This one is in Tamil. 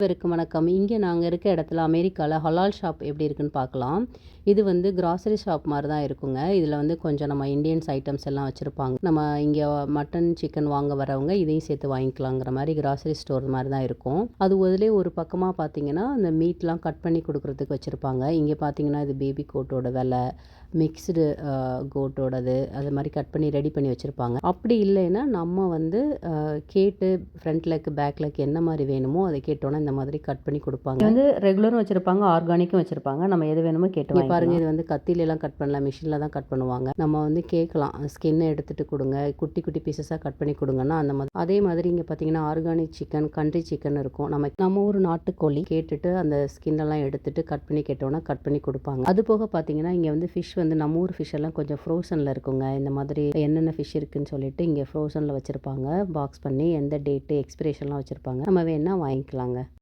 அனைவருக்கும் வணக்கம். இங்கே நாங்கள் இருக்க இடத்துல அமெரிக்காவில் ஹலால் ஷாப் எப்படி இருக்குன்னு பார்க்கலாம். இது வந்து கிராசரி ஷாப் மாதிரி தான் இருக்குங்க. இதில் வந்து கொஞ்சம் நம்ம இந்தியன்ஸ் ஐட்டம்ஸ் எல்லாம் வச்சுருப்பாங்க. நம்ம இங்கே மட்டன் சிக்கன் வாங்க வரவங்க இதையும் சேர்த்து வாங்கிக்கலாங்கிற மாதிரி கிராசரி ஸ்டோர் மாதிரி தான் இருக்கும். அது அதிலே ஒரு பக்கமாக பார்த்தீங்கன்னா அந்த மீட்லாம் கட் பண்ணி கொடுக்குறதுக்கு வச்சுருப்பாங்க. இங்கே பார்த்தீங்கன்னா இது பேபி கோட்டோட விலை, மிக்ஸ்டு கோட்டோடது, அது மாதிரி கட் பண்ணி ரெடி பண்ணி வச்சுருப்பாங்க. அப்படி இல்லைன்னா நம்ம வந்து கேட்டு ஃப்ரண்ட் லெக் பேக் லெக் என்ன மாதிரி வேணுமோ அதை கேட்டோன்னா இந்த மாதிரி கட் பண்ணி கொடுப்பாங்க. வந்து ரெகுலரும் வச்சுருப்பாங்க, ஆர்கானிக்கும் வச்சுருப்பாங்க. நம்ம எது வேணுமோ கேட்டு பாருங்கள். இது வந்து கத்திலெல்லாம் கட் பண்ணலாம், மிஷினில் தான் கட் பண்ணுவாங்க. நம்ம வந்து கேட்கலாம், ஸ்கின்னை எடுத்துகிட்டு கொடுங்க, குட்டி குட்டி பீசஸாக கட் பண்ணி கொடுங்கன்னா அந்த மாதிரி. அதே மாதிரி இங்கே பார்த்தீங்கன்னா ஆர்கானிக் சிக்கன், கண்ட்ரி சிக்கன் இருக்கும். நம்ம ஒரு நாட்டுக்கோழி கேட்டுட்டு அந்த ஸ்கின்னெல்லாம் எடுத்துகிட்டு கட் பண்ணி கேட்டோன்னா கட் பண்ணி கொடுப்பாங்க. அது போக பார்த்தீங்கன்னா இங்கே வந்து ஃபிஷ் வந்து நம்ம ஊர் ஃபிஷ் எல்லாம் கொஞ்சம் ஃப்ரோசனில் இருக்குங்க. இந்த மாதிரி என்னென்ன ஃபிஷ் இருக்குன்னு சொல்லிட்டு இங்கே ஃப்ரோசனில் வச்சுருப்பாங்க. பாக்ஸ் பண்ணி எந்த டேட்டு எக்ஸ்பிரேஷன்லாம் வச்சுருப்பாங்க. நம்ம வேணால் வாங்கிக்கலாங்க.